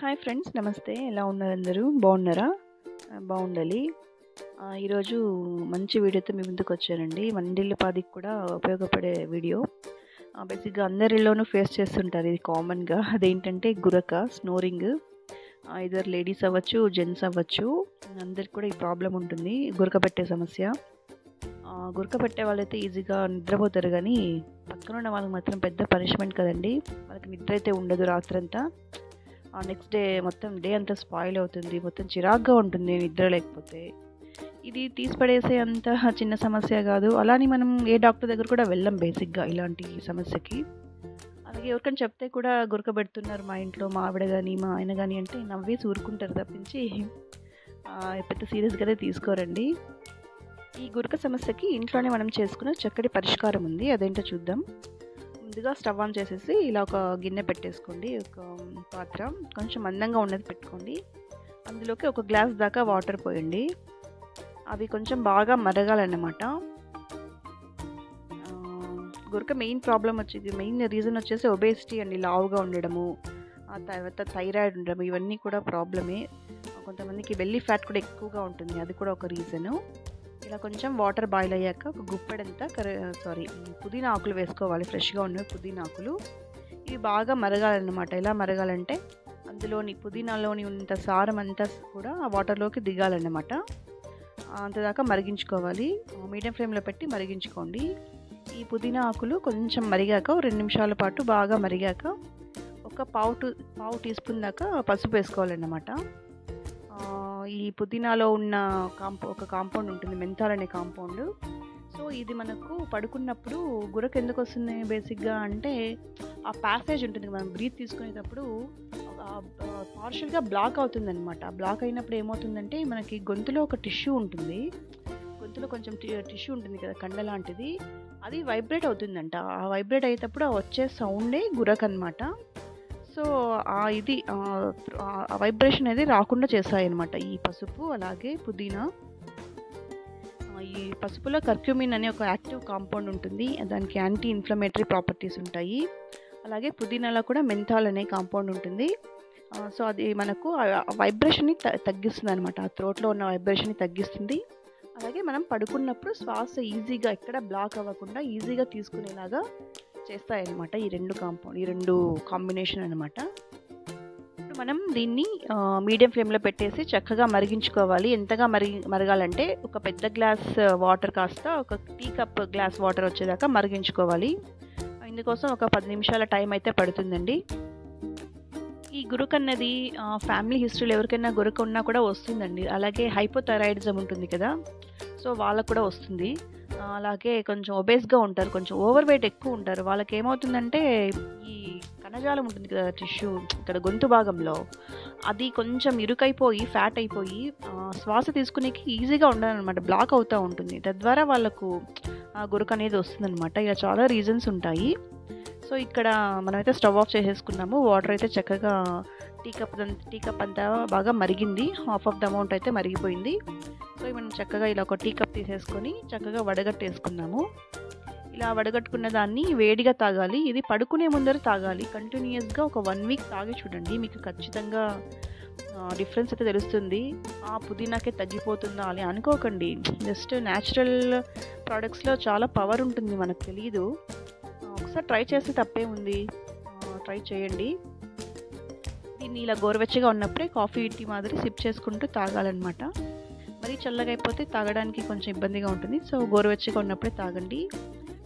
Hi friends, నమస్తే. ఎలా ఉన్నారు అందరూ? బాగున్నారా? బాగుండాలి. ఈరోజు మంచి వీడియోతో మీ ముందుకు వచ్చానండి. వంటిల్లిపాదికి కూడా ఉపయోగపడే వీడియో. బేసిక్గా అందరిలోనూ ఫేస్ చేస్తుంటారు ఇది కామన్గా. అదేంటంటే గురక, స్నోరింగ్. ఇద్దరు లేడీస్ అవ్వచ్చు, జెంట్స్ అవ్వచ్చు, అందరికి కూడా ఈ ప్రాబ్లం ఉంటుంది, గురక పెట్టే సమస్య. గురక పెట్టే వాళ్ళైతే ఈజీగా నిద్రపోతారు, కానీ పక్కన ఉన్న వాళ్ళకి మాత్రం పెద్ద పనిష్మెంట్ కదండి. వాళ్ళకి నిద్ర అయితే ఉండదు రాత్రంతా. నెక్స్ట్ డే మొత్తం డే అంతా స్పాయిల్ అవుతుంది, మొత్తం చిరాగ్గా ఉంటుంది నిద్ర లేకపోతే. ఇది తీసిపడేసే అంత చిన్న సమస్య కాదు. అలానే మనం ఏ డాక్టర్ దగ్గర కూడా వెళ్ళం బేసిక్గా ఇలాంటి సమస్యకి. అలాగే ఎవరికైనా చెప్తే కూడా గురక పెడుతున్నారు మా ఇంట్లో, మా ఆవిడ కానీ మా ఆయన కానీ అంటే నవ్వేసి ఊరుకుంటారు తప్పించి పెద్ద సీరియస్గానే తీసుకోరండి. ఈ గురక సమస్యకి ఇంట్లోనే మనం చేసుకునే చక్కటి పరిష్కారం ఉంది. అదేంటో చూద్దాం. ముందుగా స్టవ్ ఆన్ చేసేసి ఇలా ఒక గిన్నె పెట్టేసుకోండి, ఒక పాత్ర కొంచెం మందంగా ఉన్నది పెట్టుకోండి. అందులోకి ఒక గ్లాస్ దాకా వాటర్ పోయండి. అవి కొంచెం బాగా మరగాలన్నమాట. గురక మెయిన్ రీజన్ వచ్చేసి ఒబేసిటీ అండి, లావుగా ఉండడము, ఆ తర్వాత థైరాయిడ్ ఉండడం, ఇవన్నీ కూడా ప్రాబ్లమే. కొంతమందికి బెల్లీ ఫ్యాట్ కూడా ఎక్కువగా ఉంటుంది, అది కూడా ఒక రీజను. ఇలా కొంచెం వాటర్ బాయిల్ అయ్యాక ఒక గుప్పెడంతా పుదీనా ఆకులు వేసుకోవాలి, ఫ్రెష్గా ఉన్న పుదీనా ఆకులు. ఇవి బాగా మరగాలన్నమాట. ఎలా మరగాలంటే అందులోని పుదీనాలోని ఉన్నంత సారం అంతా కూడా ఆ వాటర్లోకి దిగాలన్నమాట. అంతదాకా మరిగించుకోవాలి. మీడియం ఫ్లేమ్లో పెట్టి మరిగించుకోండి. ఈ పుదీనా ఆకులు కొంచెం మరిగాక 2 నిమిషాల పాటు బాగా మరిగాక ఒక పావు టీ స్పూన్ దాకా పసుపు వేసుకోవాలన్నమాట. ఈ పుదీనాలో ఉన్న ఒక కాంపౌండ్ ఉంటుంది, మెంథాల్ అనే కాంపౌండ్. సో ఇది మనకు పడుకున్నప్పుడు గురక ఎందుకు వస్తుంది బేసిక్గా అంటే, ఆ ప్యాసేజ్ ఉంటుంది, మనం బ్రీత్ తీసుకునేటప్పుడు పార్షియల్గా బ్లాక్ అవుతుందన్నమాట. బ్లాక్ అయినప్పుడు ఏమవుతుందంటే మనకి గొంతులో ఒక టిష్యూ ఉంటుంది, గొంతులో కొంచెం టిష్యూ ఉంటుంది కదా, కండ లాంటిది, అది వైబ్రేట్ అవుతుందంట. ఆ వైబ్రేట్ అయ్యేటప్పుడు వచ్చే సౌండే గురక అన్నమాట. సో ఇది వైబ్రేషన్ అనేది రాకుండా చేస్తాయి అన్నమాట ఈ పసుపు అలాగే పుదీనా. ఈ పసుపులో కర్క్యూమిన్ అనే ఒక యాక్టివ్ కాంపౌండ్ ఉంటుంది, దానికి యాంటీ ఇన్ఫ్లమేటరీ ప్రాపర్టీస్ ఉంటాయి. అలాగే పుదీనాలో కూడా మెంథాల్ అనే కాంపౌండ్ ఉంటుంది. సో అది మనకు వైబ్రేషన్ని తగ్గిస్తుంది అనమాట, ఆ త్రోట్లో ఉన్న వైబ్రేషన్ని తగ్గిస్తుంది. అలాగే మనం పడుకున్నప్పుడు శ్వాస ఈజీగా ఎక్కడ బ్లాక్ అవ్వకుండా ఈజీగా తీసుకునేలాగా చేస్తాయన్నమాట ఈ రెండు కాంబినేషన్ అనమాట. ఇప్పుడు మనం దీన్ని మీడియం ఫ్లేమ్లో పెట్టేసి చక్కగా మరిగించుకోవాలి. ఎంతగా మరగాలంటే ఒక పెద్ద గ్లాస్ వాటర్ కాస్త ఒక టీ కప్ గ్లాస్ వాటర్ వచ్చేదాకా మరిగించుకోవాలి. ఇందుకోసం ఒక 10 నిమిషాల టైం అయితే పడుతుందండి. ఈ గురక అన్నది ఫ్యామిలీ హిస్టరీలో ఎవరికైనా గురక ఉన్నా కూడా వస్తుందండి. అలాగే హైపోథైరాయిడిజం ఉంటుంది కదా, సో వాళ్ళకు కూడా వస్తుంది. అలాగే కొంచెం ఒబేస్గా ఉంటారు, కొంచెం ఓవర్ వెయిట్ ఎక్కువ ఉంటారు, వాళ్ళకి ఏమవుతుందంటే ఈ కణజాలం ఉంటుంది కదా, టిష్యూ ఇక్కడ గొంతు భాగంలో, అది కొంచెం ఇరుకైపోయి ఫ్యాట్ అయిపోయి శ్వాస తీసుకునేకి ఈజీగా ఉండదన్నమాట, బ్లాక్ అవుతూ ఉంటుంది. తద్వారా వాళ్ళకు గురక అనేది వస్తుందన్నమాట. ఇలా చాలా రీజన్స్ ఉంటాయి. సో ఇక్కడ మనమైతే స్టవ్ ఆఫ్ చేసేసుకున్నాము. వాటర్ అయితే చక్కగా టీ కప్ అంతా బాగా మరిగింది, హాఫ్ ఆఫ్ ద అమౌంట్ అయితే మరిగిపోయింది. సో మనం చక్కగా ఇలా ఒక టీ కప్ తీసేసుకొని చక్కగా వడగట్టేసుకున్నాము. ఇలా వడగట్టుకున్న దాన్ని వేడిగా తాగాలి. ఇది పడుకునే ముందర తాగాలి. కంటిన్యూస్గా ఒక 1 వీక్ తాగి చూడండి, మీకు ఖచ్చితంగా డిఫరెన్స్ అయితే తెలుస్తుంది. ఆ పుదీనాకే తగ్గిపోతుందా అని అనుకోకండి, జస్ట్ న్యాచురల్ ప్రోడక్ట్స్లో చాలా పవర్ ఉంటుంది, మనకు తెలియదు. ఒకసారి ట్రై చేస్తే తప్పే ఉంది, ట్రై చేయండి. దీన్ని ఇలా గోరువెచ్చగా ఉన్నప్పుడే కాఫీ టీ మాదిరి సిప్ చేసుకుంటూ తాగాలన్నమాట. మరీ చల్లగా అయిపోతే తాగడానికి కొంచెం ఇబ్బందిగా ఉంటుంది. సో గోరువెచ్చగా ఉన్నప్పుడే తాగండి.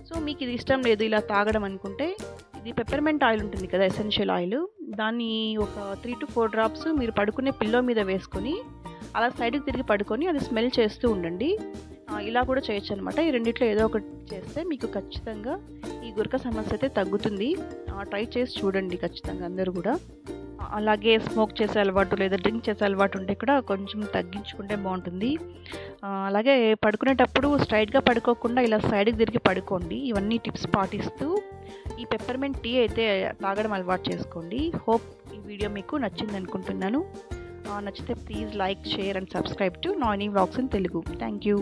సో మీకు ఇది ఇష్టం లేదు ఇలా తాగడం అనుకుంటే, ఇది పెప్పర్మెంట్ ఆయిల్ ఉంటుంది కదా, ఎసెన్షియల్ ఆయిల్, దాన్ని ఒక 3 to 4 డ్రాప్స్ మీరు పడుకునే పిల్లో మీద వేసుకొని అలా సైడ్కి తిరిగి పడుకొని అది స్మెల్ చేస్తూ ఉండండి. ఇలా కూడా చేయొచ్చు అనమాట. ఈ రెండిట్లో ఏదో ఒకటి చేస్తే మీకు ఖచ్చితంగా ఈ గురక సమస్య అయితే తగ్గుతుంది. ట్రై చేసి చూడండి ఖచ్చితంగా అందరూ కూడా. అలాగే స్మోక్ చేసే అలవాటు లేదా డ్రింక్ చేసే అలవాటు ఉంటే కూడా కొంచెం తగ్గించుకుంటే బాగుంటుంది. అలాగే పడుకునేటప్పుడు స్ట్రైట్గా పడుకోకుండా ఇలా సైడ్కి తిరిగి పడుకోండి. ఇవన్నీ టిప్స్ పాటిస్తూ ఈ పెప్పర్మెంట్ టీ అయితే తాగడం అలవాటు చేసుకోండి. హోప్ ఈ వీడియో మీకు నచ్చింది అనుకుంటున్నాను. నచ్చితే please like, share and subscribe to Nani vlogs in Telugu. Thank you.